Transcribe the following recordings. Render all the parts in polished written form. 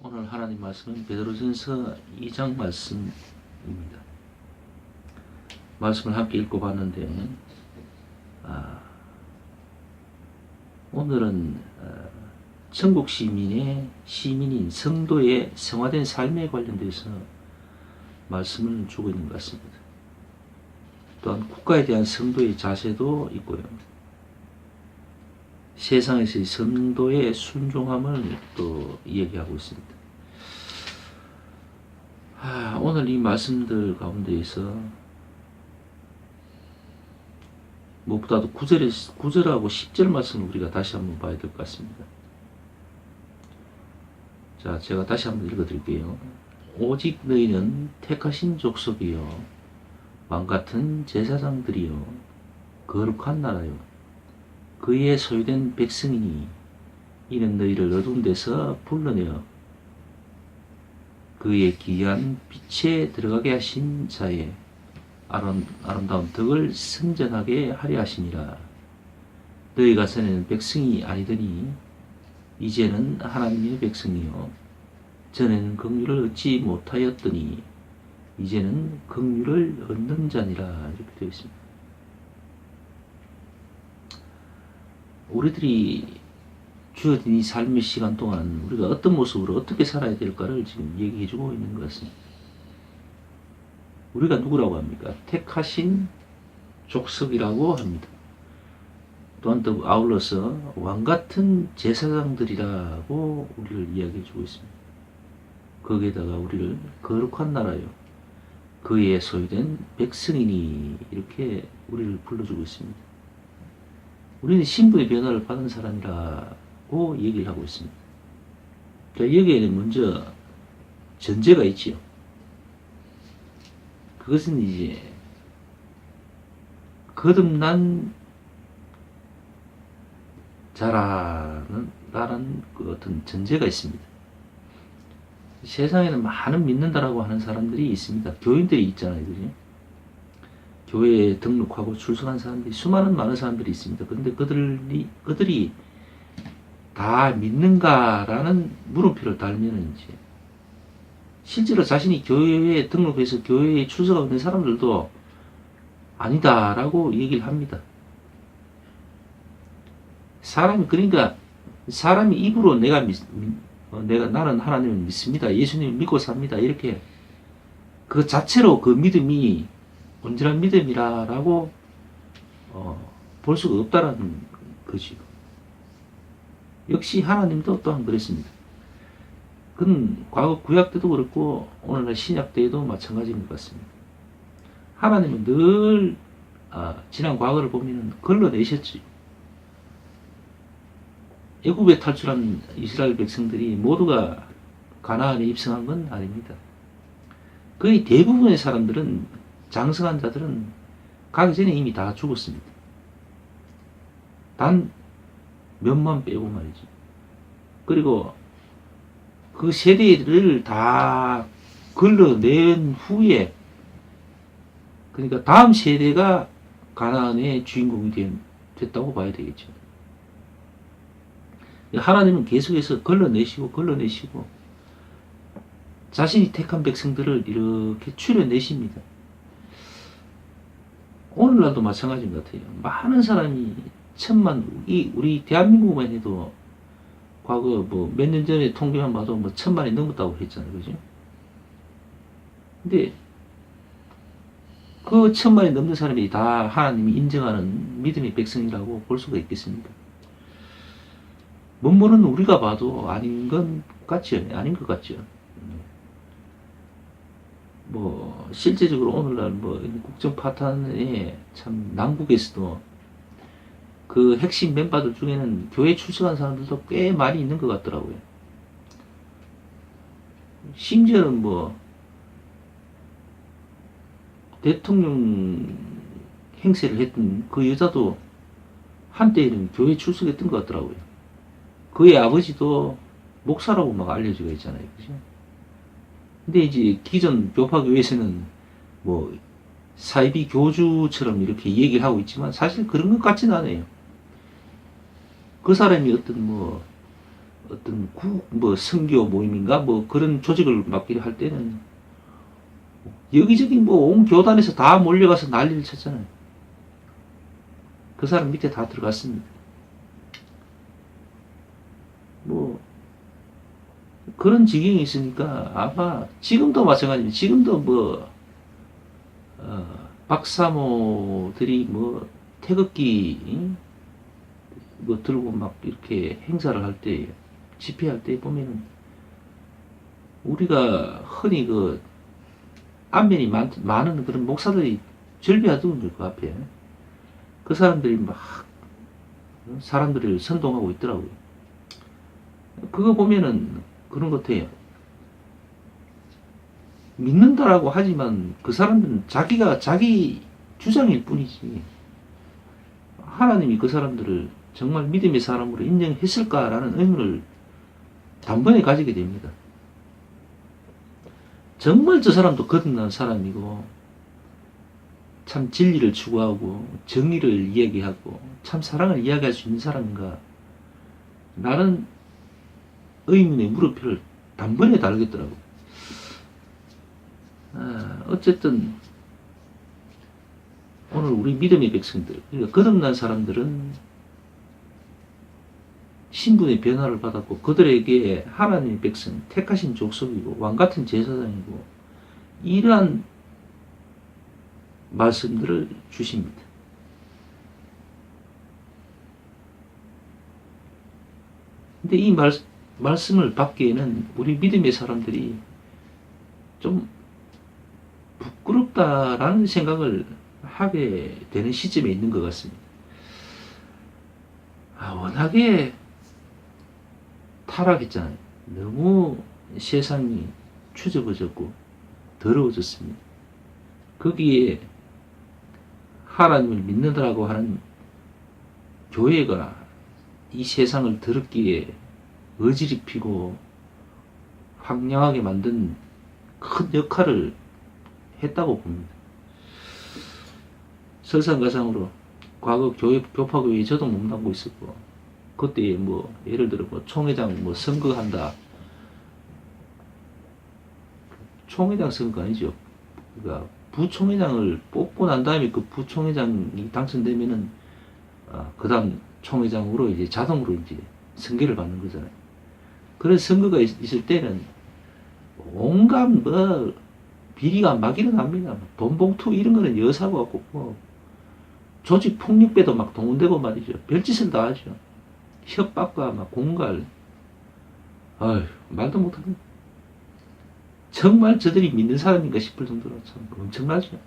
오늘 하나님 말씀은 베드로전서 2장 말씀입니다. 말씀을 함께 읽고 봤는데 오늘은 천국 시민인 성도의 성화된 삶에 관련돼서 말씀을 주고 있는 것 같습니다. 또한 국가에 대한 성도의 자세도 있고요. 세상에서의 성도의 순종함을 또 얘기하고 있습니다. 오늘 이 말씀들 가운데에서 무엇보다도 9절하고 10절 말씀을 우리가 다시 한번 봐야 될 것 같습니다. 자, 제가 다시 한번 읽어드릴게요. 오직 너희는 택하신 족속이요 왕같은 제사장들이요 거룩한 나라요 그의 소유된 백성이니 이는 너희를 어두운 데서 불러내어 그의 귀한 빛에 들어가게 하신 자의 아름다운 덕을 선전하게 하려 하시니라. 너희가 전에는 백성이 아니더니 이제는 하나님의 백성이요 전에는 긍휼을 얻지 못하였더니 이제는 긍휼을 얻는 자니라. 이렇게 되어 있습니다. 우리들이 주어진 이 삶의 시간 동안 우리가 어떤 모습으로 어떻게 살아야 될까를 지금 얘기해 주고 있는 것 같습니다. 우리가 누구라고 합니까? 택하신 족속이라고 합니다. 또한 또 아울러서 왕같은 제사장들이라고 우리를 이야기해 주고 있습니다. 거기에다가 우리를 거룩한 나라요 그의 소유된 백성이니 이렇게 우리를 불러주고 있습니다. 우리는 신분의 변화를 받은 사람이라고 얘기를 하고 있습니다. 자, 여기에는 먼저 전제가 있지요. 그것은 이제 거듭난 자라는 그 어떤 전제가 있습니다. 세상에는 많은 믿는다라고 하는 사람들이 있습니다. 교인들이 있잖아요. 그죠? 교회에 등록하고 출석한 사람들이 많은 사람들이 있습니다. 그런데 그들이 다 믿는가라는 물음표를 달면은 이제 실제로 자신이 교회에 등록해서 교회에 출석하고 있는 사람들도 아니다라고 얘기를 합니다. 그러니까 사람이 입으로 나는 하나님을 믿습니다. 예수님을 믿고 삽니다. 이렇게 그 자체로 그 믿음이 온전한 믿음이라고 볼 수가 없다라는 거지요. 역시 하나님도 또한 그랬습니다. 그건 과거 구약 때도 그렇고 오늘날 신약 때에도 마찬가지인 것 같습니다. 하나님은 늘 지난 과거를 보면 걸러내셨지. 애굽에 탈출한 이스라엘 백성들이 모두가 가나안에 입성한 건 아닙니다. 거의 대부분의 사람들은 장성한 자들은 가기 전에 이미 다 죽었습니다. 단 몇만 빼고 말이지. 그리고 그 세대를 다 걸러낸 후에 그러니까 다음 세대가 가나안의 주인공이 됐다고 봐야 되겠죠. 하나님은 계속해서 걸러내시고 자신이 택한 백성들을 이렇게 추려내십니다. 오늘날도 마찬가지인 것 같아요. 많은 사람이 우리 대한민국만 해도 과거 몇 년 전에 통계만 봐도 1,000만이 넘었다고 했잖아요. 그죠? 근데 그 1,000만이 넘는 사람이 다 하나님이 인정하는 믿음의 백성이라고 볼 수가 있겠습니까? 문모는 우리가 봐도 아닌 것 같죠. 실제적으로 오늘날 국정 파탄에 참 남국에서도 그 핵심 멤버들 중에는 교회 출석한 사람들도 꽤 많이 있는 것 같더라고요. 심지어는 대통령 행세를 했던 그 여자도 한때에는 교회 출석했던 것 같더라고요. 그의 아버지도 목사라고 막 알려져 있잖아요. 그죠? 근데 이제 기존 교파교회에서는 사이비 교주처럼 이렇게 얘기를 하고 있지만 사실 그런 것 같지는 않아요. 그 사람이 어떤 어떤 뭐 선교 모임인가 뭐 그런 조직을 맡기로 할 때는 여기저기 뭐 온 교단에서 다 몰려가서 난리를 쳤잖아요. 그 사람 밑에 다 들어갔습니다. 뭐 그런 지경이 있으니까 아마 지금도 마찬가지입니다. 지금도 뭐 박사모들이 뭐 태극기 뭐 들고 막 이렇게 행사를 할 때, 집회할 때 보면은 우리가 흔히 그 안면이 많은 그런 목사들이 절비하더군요, 그 앞에. 그 사람들이 막 사람들을 선동하고 있더라고요. 그거 보면은 그런 것 같아요. 믿는다라고 하지만 그 사람들은 자기가 자기 주장일 뿐이지 하나님이 그 사람들을 정말 믿음의 사람으로 인정했을까라는 의문을 단번에 가지게 됩니다. 정말 저 사람도 거듭난 사람이고 참 진리를 추구하고 정의를 이야기하고 참 사랑을 이야기할 수 있는 사람인가 라는 의문의 물음표를 단번에 달겠더라고요. 어쨌든 오늘 우리 믿음의 백성들, 그러니까 거듭난 사람들은 신분의 변화를 받았고 그들에게 하나님의 백성, 택하신 족속이고 왕같은 제사장이고 이러한 말씀들을 주십니다. 근데 이 말씀을 받기에는 우리 믿음의 사람들이 좀 부끄럽다라는 생각을 하게 되는 시점에 있는 것 같습니다. 워낙에 타락했잖아요. 너무 세상이 추접어졌고 더러워졌습니다. 거기에 하나님을 믿는다라고 하는 교회가 이 세상을 더럽기에 어지럽히고 황량하게 만든 큰 역할을 했다고 봅니다. 설상가상으로 과거 교파교회에 저도 몸담고 있었고 그때 뭐 예를 들어 뭐 총회장 뭐 선거한다. 총회장 선거 아니죠. 그러니까 부총회장을 뽑고 난 다음에 그 부총회장이 당선되면은 그 다음 총회장으로 이제 자동으로 이제 선거를 받는 거잖아요. 그런 선거가 있을 때는 온갖 뭐 비리가 막 일어납니다. 돈 봉투 이런 거는 여사고 갖고 뭐 조직 폭력배도 막 동원되고 말이죠. 별짓을 다 하죠. 협박과 막 공갈. 아휴, 말도 못하네. 정말 저들이 믿는 사람인가 싶을 정도로 참 엄청나죠.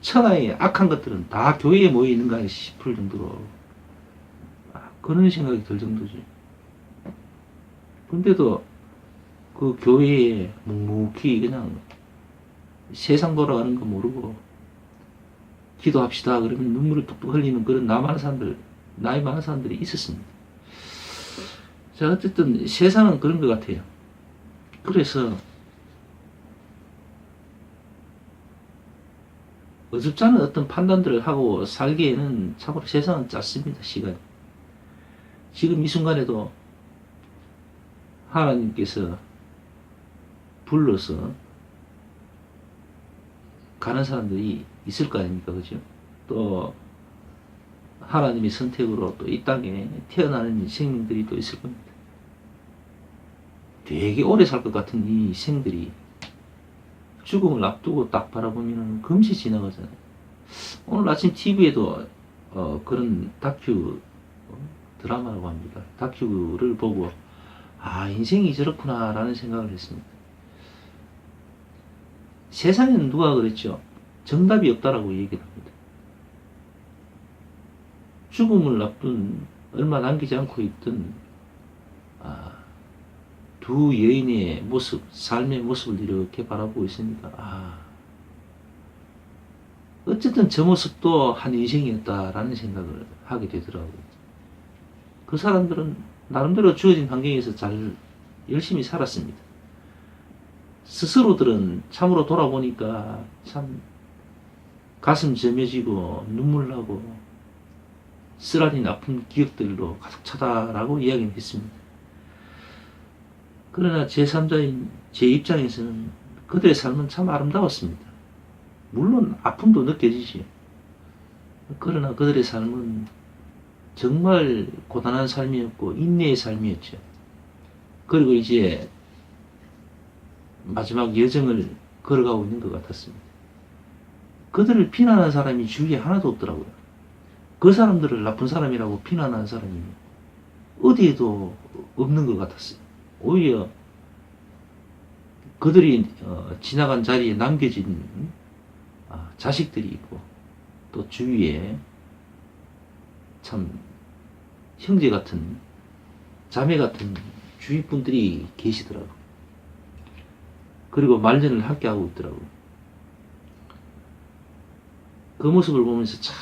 천하의 악한 것들은 다 교회에 모여 있는가 싶을 정도로 그런 생각이 들 정도죠. 근데도 그 교회에 묵묵히 그냥 세상 돌아가는 거 모르고 기도합시다 그러면 눈물을 뚝뚝 흘리는 그런 나이 많은 사람들이 있었습니다. 자, 어쨌든 세상은 그런 것 같아요. 그래서 어줍지 않은 어떤 판단들을 하고 살기에는 참으로 세상은 짧습니다. 시간이. 지금 이 순간에도 하나님께서 불러서 가는 사람들이 있을 거 아닙니까? 그죠? 또 하나님의 선택으로 또 이 땅에 태어나는 생명들이 또 있을 겁니다. 되게 오래 살 것 같은 이 생들이 죽음을 앞두고 딱 바라보면 금세 지나가잖아요. 오늘 아침 TV에도 그런 다큐 드라마라고 합니다. 다큐를 보고 인생이 저렇구나 라는 생각을 했습니다. 세상에는 누가 그랬죠? 정답이 없다라고 얘기를 합니다. 죽음을 앞둔 얼마 남기지 않고 있던 두 여인의 모습, 삶의 모습을 이렇게 바라보고 있으니까 어쨌든 저 모습도 한 인생이었다라는 생각을 하게 되더라고요. 그 사람들은 나름대로 주어진 환경에서 잘 열심히 살았습니다. 스스로들은 참으로 돌아보니까 참 가슴 저며지고 눈물 나고 쓰라린 아픈 기억들로 가득 차다라고 이야기는 했습니다. 그러나 제3자인 제 입장에서는 그들의 삶은 참 아름다웠습니다. 물론 아픔도 느껴지지. 그러나 그들의 삶은 정말 고단한 삶이었고 인내의 삶이었죠. 그리고 이제 마지막 여정을 걸어가고 있는 것 같았습니다. 그들을 비난하는 사람이 주위에 하나도 없더라고요. 그 사람들을 나쁜 사람이라고 비난하는 사람이 어디에도 없는 것 같았어요. 오히려 그들이 지나간 자리에 남겨진 자식들이 있고 또 주위에 참 형제 같은 자매 같은 주위 분들이 계시더라고요. 그리고 말년을 함께 하고 있더라고요. 그 모습을 보면서 참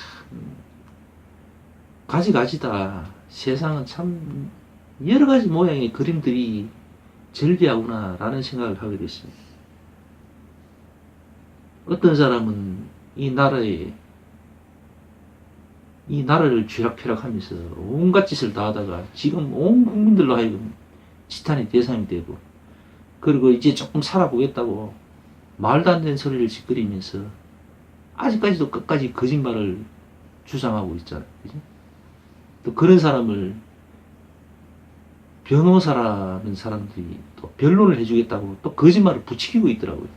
가지가지다. 세상은 참 여러 가지 모양의 그림들이 절비하구나 라는 생각을 하게 됐습니다. 어떤 사람은 이 나라를 쥐락펴락하면서 온갖 짓을 다 하다가 지금 온 국민들로 하여금 지탄의 대상이 되고, 그리고 이제 조금 살아보겠다고 말도 안 되는 소리를 짓거리면서 아직까지도 끝까지 거짓말을 주장하고 있잖아요. 그죠? 또 그런 사람을 변호사라는 사람들이 또 변론을 해주겠다고 또 거짓말을 부추기고 있더라고요.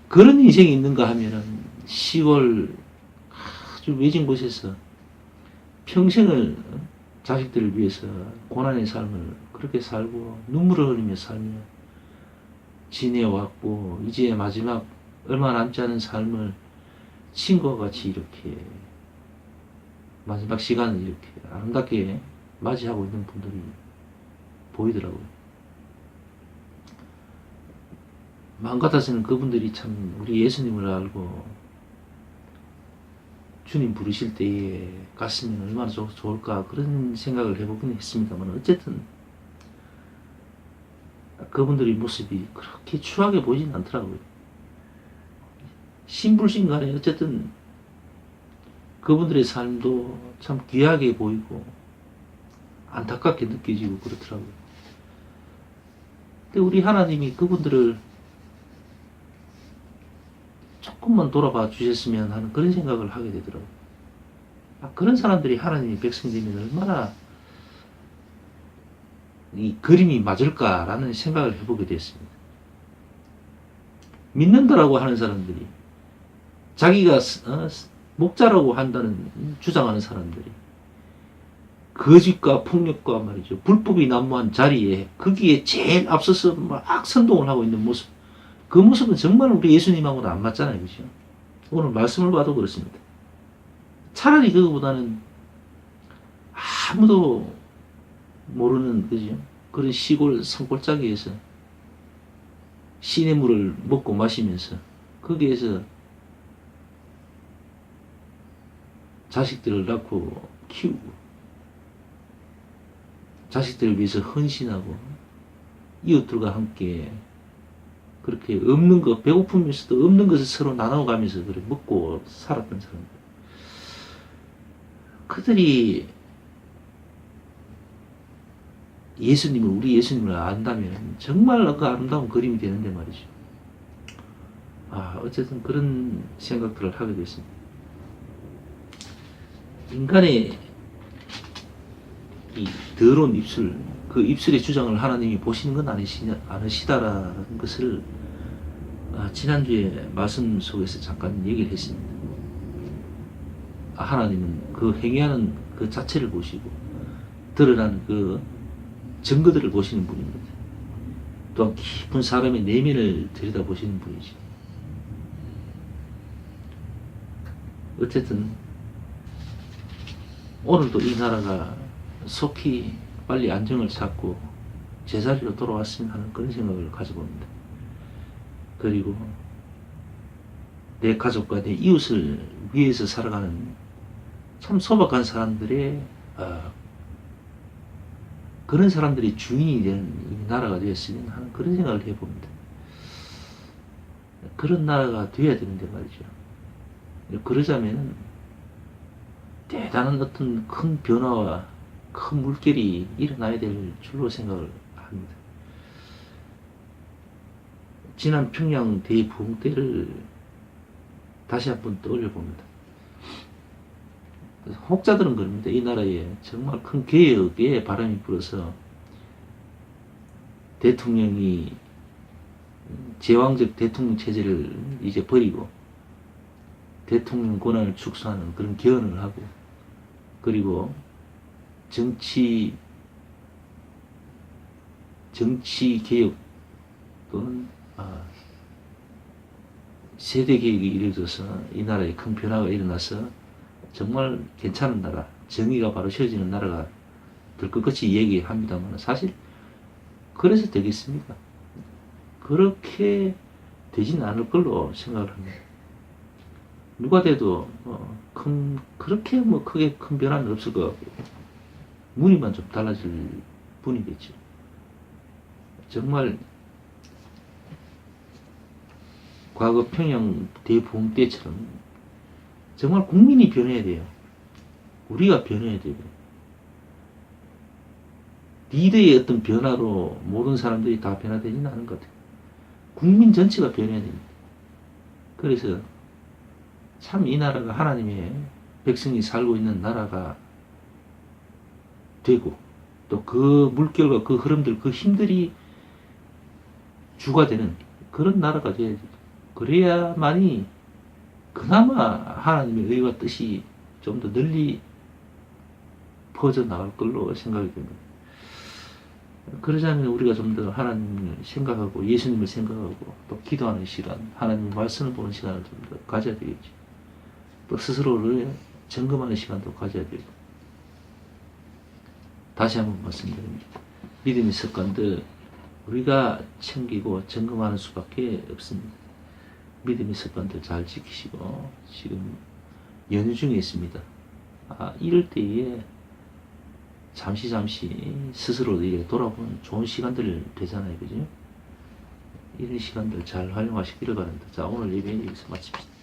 그런 인생이 있는가 하면은 시골 아주 외진 곳에서 평생을 자식들을 위해서 고난의 삶을 그렇게 살고 눈물을 흘리며 살며 지내왔고, 이제 마지막 얼마 남지 않은 삶을 친구와 같이 이렇게 마지막 시간을 이렇게 아름답게 맞이하고 있는 분들이 보이더라고요. 마음 같아서는 그분들이 참 우리 예수님을 알고 주님 부르실 때에 갔으면 얼마나 좋을까 그런 생각을 해보긴 했습니다만, 어쨌든 그분들의 모습이 그렇게 추하게 보이진 않더라고요. 신불신간에 어쨌든 그분들의 삶도 참 귀하게 보이고 안타깝게 느껴지고 그렇더라고요. 근데 우리 하나님이 그분들을 조금만 돌아봐 주셨으면 하는 그런 생각을 하게 되더라고요. 그런 사람들이 하나님의 백성되면 얼마나 이 그림이 맞을까라는 생각을 해보게 됐습니다. 믿는다라고 하는 사람들이, 자기가 목자라고 한다는 주장하는 사람들이 거짓과 폭력과 말이죠, 불법이 난무한 자리에 거기에 제일 앞서서 막 선동을 하고 있는 모습, 그 모습은 정말 우리 예수님하고는 안 맞잖아요. 그죠? 오늘 말씀을 봐도 그렇습니다. 차라리 그거보다는 아무도 모르는, 그죠? 그런 시골 산골짜기에서 시냇물을 먹고 마시면서 거기에서 자식들을 낳고 키우고 자식들을 위해서 헌신하고 이웃들과 함께 그렇게 없는 것, 배고프면서도 없는 것을 서로 나눠가면서 그렇게 먹고 살았던 사람들, 그들이 예수님을, 우리 예수님을 안다면 정말 그 아름다운 그림이 되는데 말이죠. 어쨌든 그런 생각들을 하게 됐습니다. 인간의 이 더러운 입술, 그 입술의 주장을 하나님이 보시는 건 않으시다라는 것을 지난주에 말씀 속에서 잠깐 얘기를 했습니다. 하나님은 그 행위하는 그 자체를 보시고 드러나는 그 증거들을 보시는 분입니다. 또한 깊은 사람의 내면을 들여다보시는 분이지. 어쨌든 오늘도 이 나라가 속히 빨리 안정을 찾고 제자리로 돌아왔으면 하는 그런 생각을 가져봅니다. 그리고 내 가족과 내 이웃을 위해서 살아가는 참 소박한 사람들의 그런 사람들이 주인이 되는 이 나라가 되었으면 하는 그런 생각을 해봅니다. 그런 나라가 되어야 되는데 말이죠. 그러자면 대단한 어떤 큰 변화와 큰 물결이 일어나야 될 줄로 생각을 합니다. 지난 평양 대부흥 때를 다시 한번 떠올려 봅니다. 혹자들은 그럽니다. 이 나라에 정말 큰 개혁의 바람이 불어서 대통령이 제왕적 대통령 체제를 이제 버리고 대통령 권한을 축소하는 그런 개헌을 하고, 그리고 정치 개혁 또는 세대 개혁이 이루어져서 이 나라에 큰 변화가 일어나서 정말 괜찮은 나라, 정의가 바로 세워지는 나라가 될 것 같이 얘기합니다만 사실 그래서 되겠습니까? 그렇게 되진 않을 걸로 생각을 합니다. 누가 돼도 그렇게 크게 큰 변화는 없을 것 같고 무늬만 좀 달라질 뿐이겠죠. 정말 과거 평양 대부흥 때처럼 정말 국민이 변해야 돼요. 우리가 변해야 되고, 리더의 어떤 변화로 모든 사람들이 다 변화되지는 않은 것 같아요. 국민 전체가 변해야 됩니다. 그래서 참 이 나라가 하나님의 백성이 살고 있는 나라가 되고, 또 그 물결과 그 흐름들, 그 힘들이 주가 되는 그런 나라가 돼야지. 그래야만이 그나마 하나님의 의와 뜻이 좀 더 널리 퍼져나갈 걸로 생각이 됩니다. 그러자면 우리가 좀 더 하나님을 생각하고 예수님을 생각하고 또 기도하는 시간, 하나님의 말씀을 보는 시간을 좀 더 가져야 되겠죠. 또 스스로를 점검하는 시간도 가져야 되고. 다시 한번 말씀드립니다. 믿음의 습관들 우리가 챙기고 점검하는 수밖에 없습니다. 믿음의 습관들 잘 지키시고, 지금 연휴 중에 있습니다. 이럴 때에 잠시 스스로 돌아보는 좋은 시간들 되잖아요. 그죠? 이런 시간들 잘 활용하시기를 바랍니다. 자, 오늘 예배 여기서 마칩시다.